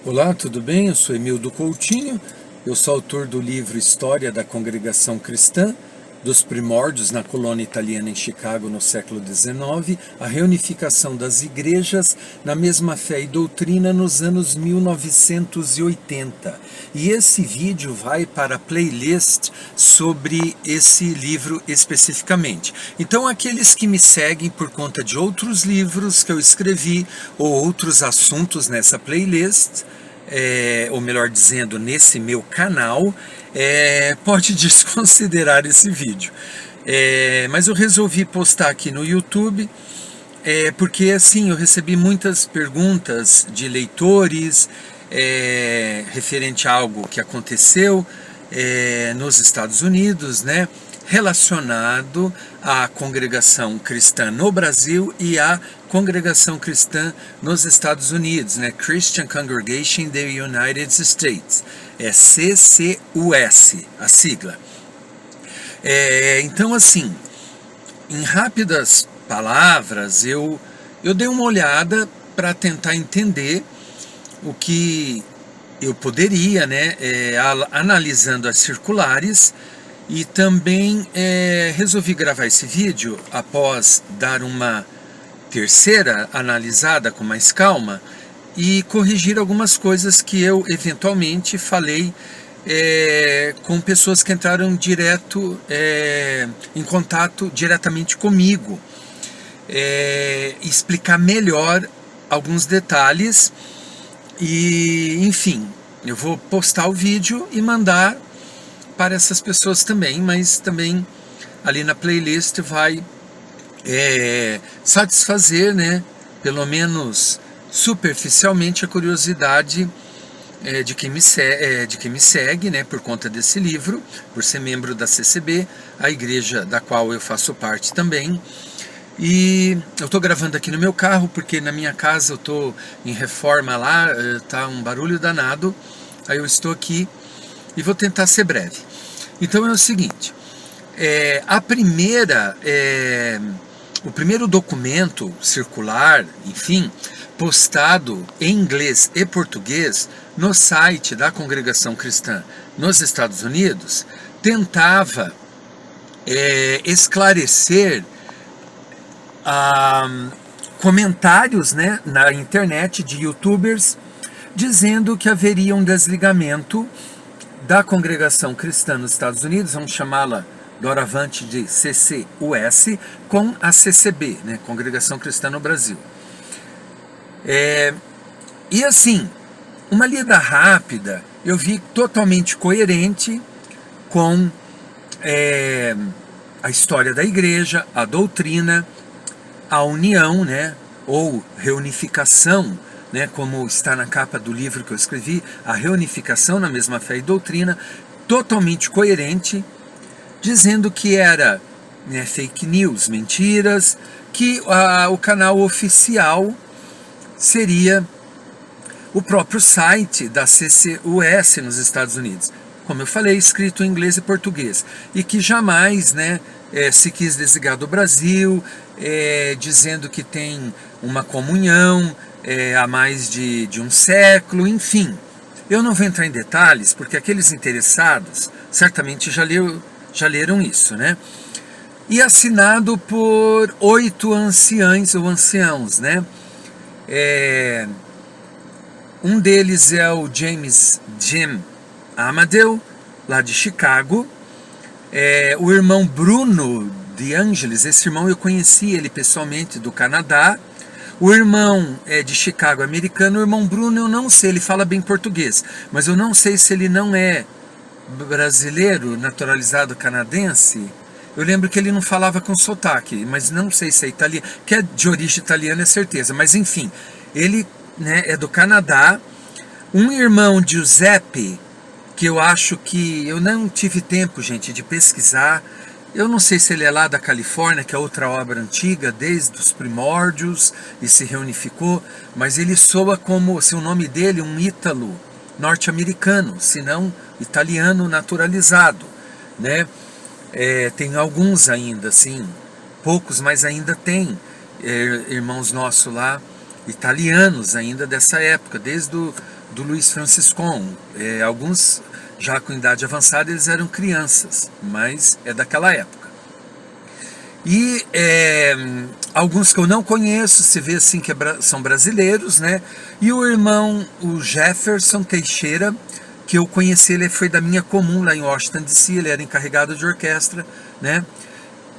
Olá, tudo bem? Eu sou Emildo Coutinho, eu sou autor do livro História da Congregação Cristã, dos primórdios na colônia italiana em Chicago no século XIX, a reunificação das igrejas na mesma fé e doutrina nos anos 1980. E esse vídeo vai para a playlist sobre esse livro especificamente. Então, aqueles que me seguem por conta de outros livros que eu escrevi ou outros assuntos nessa playlist, ou melhor dizendo, nesse meu canal, pode desconsiderar esse vídeo. Mas eu resolvi postar aqui no YouTube, porque assim, eu recebi muitas perguntas de leitores referente a algo que aconteceu nos Estados Unidos, né, relacionado à congregação cristã no Brasil e à congregação cristã nos Estados Unidos, né? Christian Congregation in the United States, CCUS, a sigla. Então, assim, em rápidas palavras, eu dei uma olhada para tentar entender o que eu poderia, né, analisando as circulares, e também resolvi gravar esse vídeo após dar uma terceira analisada com mais calma e corrigir algumas coisas que eu eventualmente falei com pessoas que entraram direto em contato diretamente comigo, explicar melhor alguns detalhes. E enfim, eu vou postar o vídeo e mandar para essas pessoas também, mas também ali na playlist vai satisfazer, né, pelo menos superficialmente, a curiosidade de quem me segue, né, por conta desse livro, por ser membro da CCB, a igreja da qual eu faço parte também. E eu estou gravando aqui no meu carro, porque na minha casa eu estou em reforma lá, tá um barulho danado, aí eu estou aqui e vou tentar ser breve. Então é o seguinte, o primeiro documento circular, enfim, postado em inglês e português no site da Congregação Cristã nos Estados Unidos, tentava esclarecer comentários, né, na internet de youtubers dizendo que haveria um desligamento da Congregação Cristã nos Estados Unidos, vamos chamá-la doravante de CCUS, com a CCB, né, Congregação Cristã no Brasil. E assim, uma lida rápida, eu vi totalmente coerente com a história da igreja, a doutrina, a união, né, ou reunificação, né, como está na capa do livro que eu escrevi, a reunificação na mesma fé e doutrina, totalmente coerente, dizendo que era, né, fake news, mentiras, que o canal oficial seria o próprio site da CCUS nos Estados Unidos, como eu falei, escrito em inglês e português, e que jamais, né, se quis desligar do Brasil, dizendo que tem uma comunhão há mais de um século, enfim. Eu não vou entrar em detalhes, porque aqueles interessados certamente já leram isso, né? E assinado por 8 anciães ou anciãos, né? Um deles é o Jim Amadeu, lá de Chicago. O irmão Bruno de Angelis, esse irmão eu conheci ele pessoalmente do Canadá. O irmão de Chicago, americano. O irmão Bruno eu não sei, ele fala bem português, mas eu não sei se ele não é brasileiro, naturalizado canadense. Eu lembro que ele não falava com sotaque, mas não sei se é italiano, que é de origem italiana, é certeza, mas enfim, ele, né, é do Canadá. Um irmão Giuseppe, que eu acho que eu não tive tempo, gente, de pesquisar. Eu não sei se ele é lá da Califórnia, que é outra obra antiga, desde os primórdios, e se reunificou, mas ele soa como, se o nome dele, um ítalo norte-americano, se não italiano naturalizado, né? Tem alguns ainda, assim, poucos, mas ainda tem irmãos nossos lá, italianos ainda dessa época, desde do Luiz Franciscon. Alguns já com idade avançada, eles eram crianças, mas é daquela época. E alguns que eu não conheço, se vê assim que são brasileiros, né? E o irmão, o Jefferson Teixeira, que eu conheci, ele foi da minha comum lá em Washington DC, ele era encarregado de orquestra, né?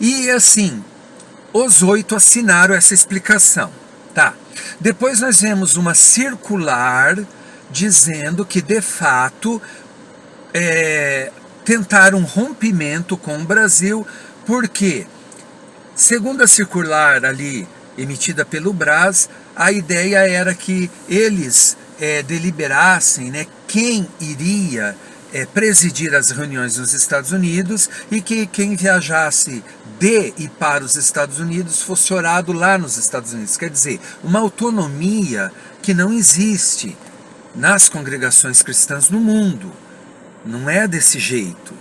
E assim, os 8 assinaram essa explicação, tá? Depois nós vemos uma circular dizendo que de fato tentaram um rompimento com o Brasil, porque segundo a circular ali emitida pelo Brás, a ideia era que eles deliberassem, né, quem iria presidir as reuniões nos Estados Unidos e que quem viajasse de e para os Estados Unidos fosse orado lá nos Estados Unidos. Quer dizer, uma autonomia que não existe nas congregações cristãs no mundo. Não é desse jeito.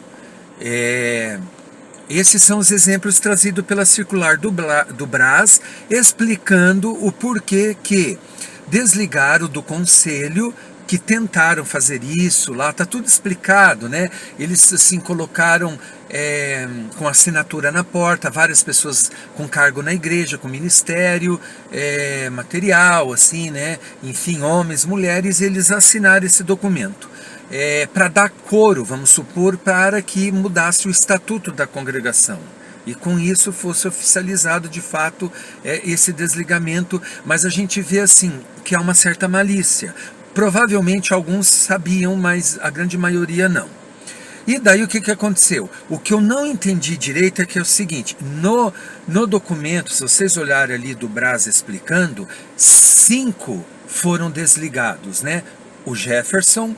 Esses são os exemplos trazidos pela circular do Brás, explicando o porquê que desligaram do conselho, que tentaram fazer isso lá, está tudo explicado, né? Eles assim colocaram com assinatura na porta, várias pessoas com cargo na igreja, com ministério, material, assim, né? Enfim, homens, mulheres, eles assinaram esse documento. Para dar coro, vamos supor, para que mudasse o estatuto da congregação. E com isso fosse oficializado de fato esse desligamento, mas a gente vê assim que há uma certa malícia. Provavelmente alguns sabiam, mas a grande maioria não. E daí o que aconteceu? O que eu não entendi direito é que é o seguinte, no documento, se vocês olharem ali do Brás explicando, 5 foram desligados, né? O Jefferson,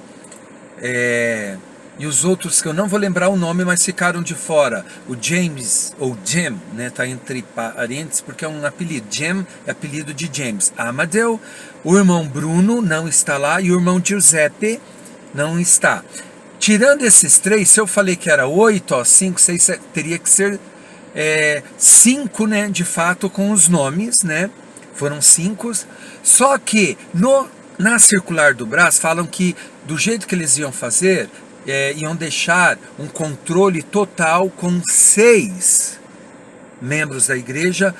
e os outros que eu não vou lembrar o nome, mas ficaram de fora. O James, ou Jim, né, tá entre parênteses, porque é um apelido. Jim é apelido de James. Amadeu, o irmão Bruno não está lá, e o irmão Giuseppe não está. Tirando esses 3, se eu falei que era 8, 5, 6, 7, teria que ser 5, né, de fato, com os nomes, né? Foram 5. Só que na circular do Brás falam que do jeito que eles iam fazer, iam deixar um controle total com 6 membros da igreja,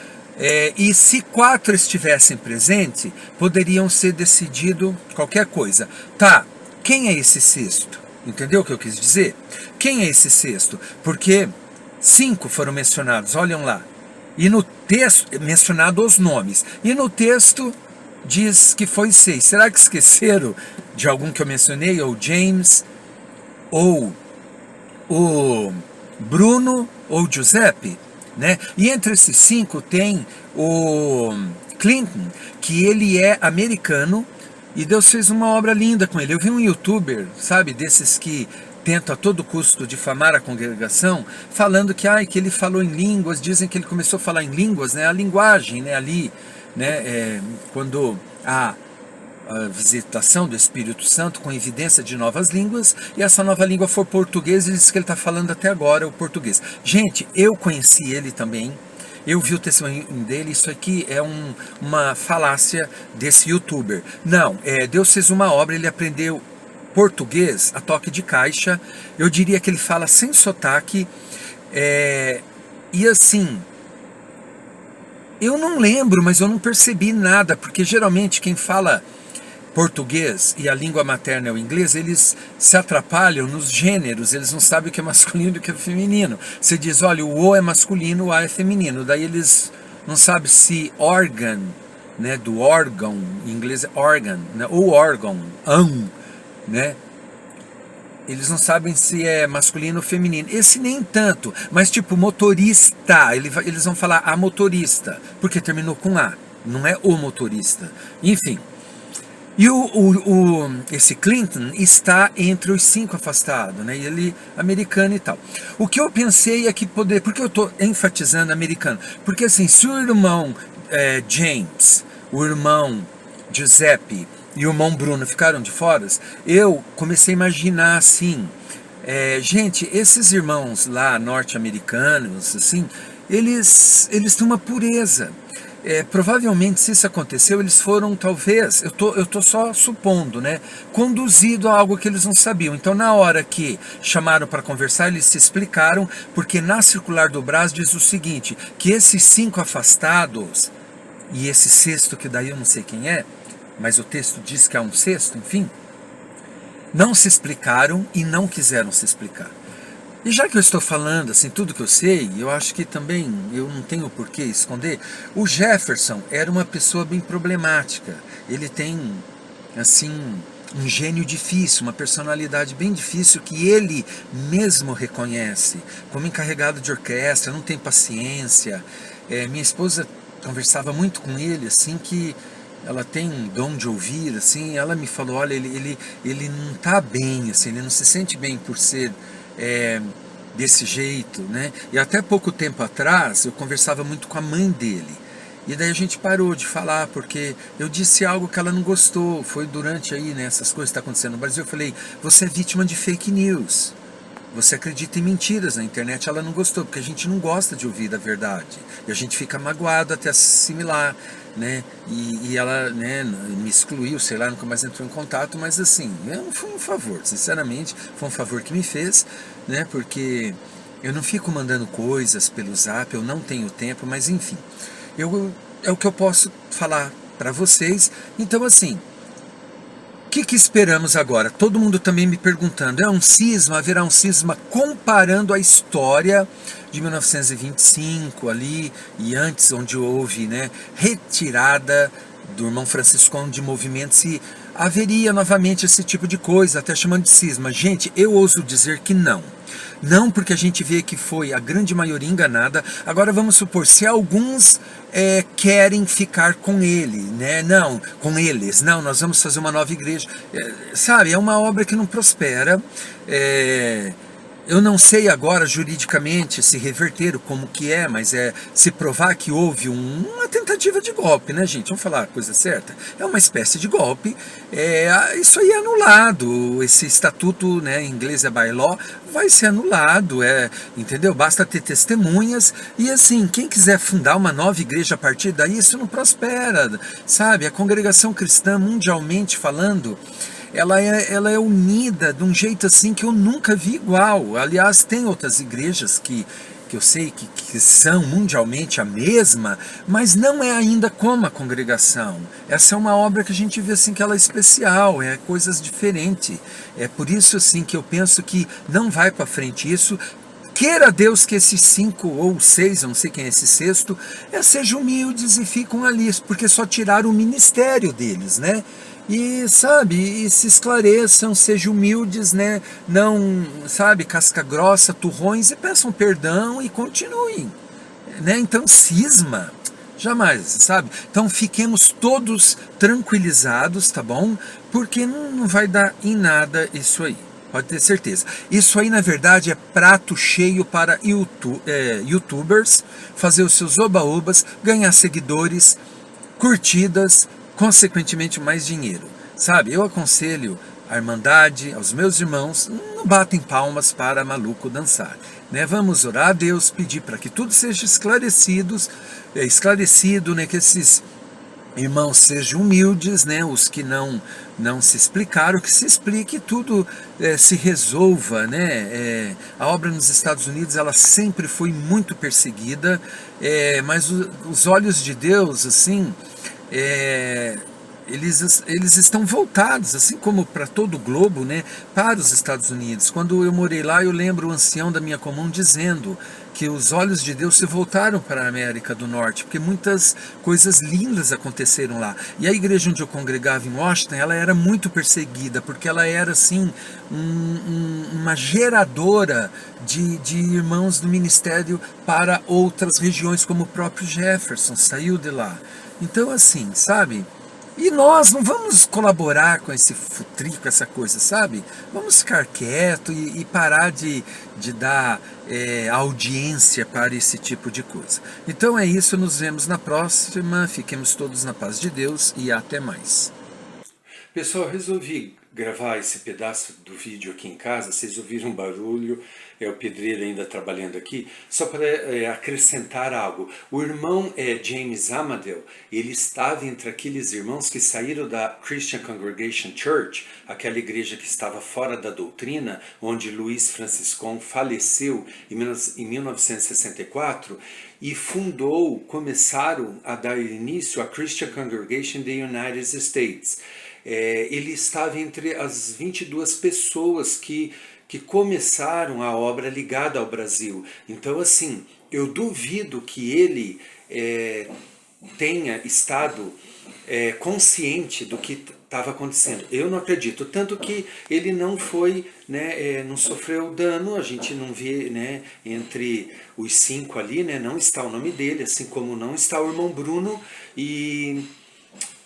e se 4 estivessem presentes, poderiam ser decidido qualquer coisa. Tá, quem é esse sexto? Entendeu o que eu quis dizer? Quem é esse sexto? Porque 5 foram mencionados, olham lá. E no texto, mencionados os nomes. E no texto diz que foi 6. Será que esqueceram de algum que eu mencionei? Ou James, ou o Bruno, ou Giuseppe, né? E entre esses 5 tem o Clinton, que ele é americano, e Deus fez uma obra linda com ele. Eu vi um youtuber, sabe, desses que tenta a todo custo difamar a congregação, falando que ele falou em línguas, dizem que ele começou a falar em línguas, né, a linguagem, né, ali, né, quando a visitação do Espírito Santo com evidência de novas línguas, e essa nova língua for português, ele diz que ele está falando até agora o português. Gente, eu conheci ele também, eu vi o testemunho dele, isso aqui é uma falácia desse youtuber. Não, Deus fez uma obra, ele aprendeu português a toque de caixa, eu diria que ele fala sem sotaque, e assim, eu não lembro, mas eu não percebi nada, porque geralmente quem fala português e a língua materna é o inglês, eles se atrapalham nos gêneros, eles não sabem o que é masculino e o que é feminino. Você diz, olha, o O é masculino, o A é feminino, daí eles não sabem se organ, né, do órgão, em inglês é organ, né, ou órgão, né, eles não sabem se é masculino ou feminino. Esse nem tanto, mas tipo motorista, eles vão falar a motorista, porque terminou com A, não é o motorista, enfim. E esse Clinton está entre os 5 afastados, né? Ele americano e tal. O que eu pensei é que porque eu estou enfatizando americano, porque assim, se o irmão James, o irmão Giuseppe e o irmão Bruno ficaram de fora, eu comecei a imaginar assim, gente, esses irmãos lá norte-americanos, assim, eles têm uma pureza. provavelmente, se isso aconteceu, eles foram, talvez, eu tô só supondo, né, conduzido a algo que eles não sabiam. Então, na hora que chamaram para conversar, eles se explicaram, porque na circular do Brás diz o seguinte, que esses 5 afastados, e esse sexto, que daí eu não sei quem é, mas o texto diz que há um sexto, enfim, não se explicaram e não quiseram se explicar. E já que eu estou falando assim tudo que eu sei, eu acho que também eu não tenho por que esconder. O Jefferson era uma pessoa bem problemática. Ele tem assim um gênio difícil, uma personalidade bem difícil que ele mesmo reconhece. Como encarregado de orquestra, não tem paciência. Minha esposa conversava muito com ele, assim, que ela tem um dom de ouvir, assim. Ela me falou, olha, ele não está bem, assim, ele não se sente bem por ser desse jeito, né? E até pouco tempo atrás eu conversava muito com a mãe dele. E daí a gente parou de falar, porque eu disse algo que ela não gostou. Foi durante aí, né, essas coisas que estão acontecendo no Brasil. Eu falei, você é vítima de fake news. Você acredita em mentiras na internet. Ela não gostou, porque a gente não gosta de ouvir a verdade. E a gente fica magoado até assimilar, né? E ela, né, me excluiu, sei lá, nunca mais entrou em contato. Mas assim, foi um favor, sinceramente, foi um favor que me fez, né? Porque eu não fico mandando coisas pelo Zap, eu não tenho tempo, mas enfim. É o que eu posso falar para vocês. Então assim, o que esperamos agora? Todo mundo também me perguntando, é um cisma, haverá um cisma comparando a história de 1925 ali e antes, onde houve, né, retirada do irmão franciscano de movimentos, se haveria novamente esse tipo de coisa, até chamando de cisma. Gente, eu ouso dizer que não. Não, porque a gente vê que foi a grande maioria enganada. Agora vamos supor, se alguns querem ficar com ele, né? Não, com eles. Não, nós vamos fazer uma nova igreja. Sabe, é uma obra que não prospera. Eu não sei agora juridicamente se reverter como que mas se provar que houve uma tentativa de golpe, né, gente? Vamos falar a coisa certa? É uma espécie de golpe. Isso aí é anulado. Esse estatuto, né, em inglês é bylaw, vai ser anulado, entendeu? Basta ter testemunhas e assim, quem quiser fundar uma nova igreja a partir daí, isso não prospera, sabe? A congregação cristã, mundialmente falando, ela é unida de um jeito assim que eu nunca vi igual. Aliás, tem outras igrejas que eu sei que são mundialmente a mesma, mas não é ainda como a congregação. Essa é uma obra que a gente vê assim que ela é especial, é coisas diferentes. É por isso assim que eu penso que não vai para frente isso. Queira Deus que esses 5 ou 6, eu não sei quem é esse sexto, sejam humildes e ficam ali, porque só tiraram o ministério deles, né? E, sabe, e se esclareçam, sejam humildes, né? Não, sabe, casca grossa, turrões, e peçam perdão e continuem, né? Então, cisma, jamais, sabe? Então, fiquemos todos tranquilizados, tá bom? Porque não vai dar em nada isso aí. Pode ter certeza. Isso aí, na verdade, é prato cheio para youtubers fazer os seus oba-obas, ganhar seguidores, curtidas, consequentemente mais dinheiro. Sabe, eu aconselho a Irmandade, aos meus irmãos, não batem palmas para maluco dançar. Né? Vamos orar a Deus, pedir para que tudo seja esclarecido, né? Que esses irmãos sejam humildes, né? Os que não se explicaram, que se explique, tudo se resolva, né? A obra nos Estados Unidos, ela sempre foi muito perseguida, mas os olhos de Deus, assim, eles estão voltados, assim como para todo o globo, né, para os Estados Unidos. Quando eu morei lá, eu lembro o ancião da minha comum dizendo que os olhos de Deus se voltaram para a América do Norte, porque muitas coisas lindas aconteceram lá. E a igreja onde eu congregava em Washington, ela era muito perseguida, porque ela era assim uma geradora de irmãos do ministério para outras regiões, como o próprio Jefferson saiu de lá. Então assim, sabe? E nós não vamos colaborar com esse futrico, essa coisa, sabe? Vamos ficar quieto e parar de dar audiência para esse tipo de coisa. Então é isso, nos vemos na próxima, fiquemos todos na paz de Deus e até mais. Pessoal, resolvi gravar esse pedaço do vídeo aqui em casa. Vocês ouviram um barulho, é o pedreiro ainda trabalhando aqui, só para acrescentar algo. O irmão James Amadeu, ele estava entre aqueles irmãos que saíram da Christian Congregation Church, aquela igreja que estava fora da doutrina, onde Luiz Franciscon faleceu em 1964, e começaram a dar início à Christian Congregation in the United States. Ele estava entre as 22 pessoas que começaram a obra ligada ao Brasil. Então, assim, eu duvido que ele tenha estado consciente do que estava acontecendo. Eu não acredito, tanto que ele não foi, né, não sofreu dano. A gente não vê, né, entre os 5 ali, né, não está o nome dele, assim como não está o irmão Bruno e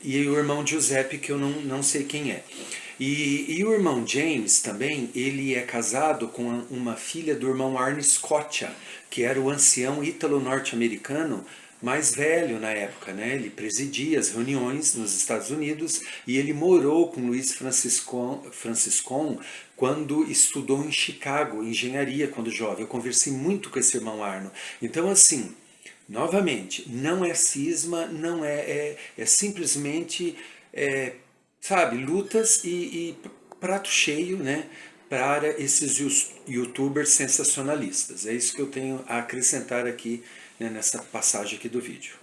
o irmão Giuseppe, que eu não sei quem é. E o irmão James também, ele é casado com uma filha do irmão Arne Scotia, que era o ancião ítalo-norte-americano mais velho na época, né? Ele presidia as reuniões nos Estados Unidos e ele morou com Luiz Franciscon quando estudou em Chicago, engenharia, quando jovem. Eu conversei muito com esse irmão Arno. Então, assim, novamente, não é cisma, não é simplesmente, sabe, lutas e prato cheio, né, para esses youtubers sensacionalistas. É isso que eu tenho a acrescentar aqui, né, nessa passagem aqui do vídeo.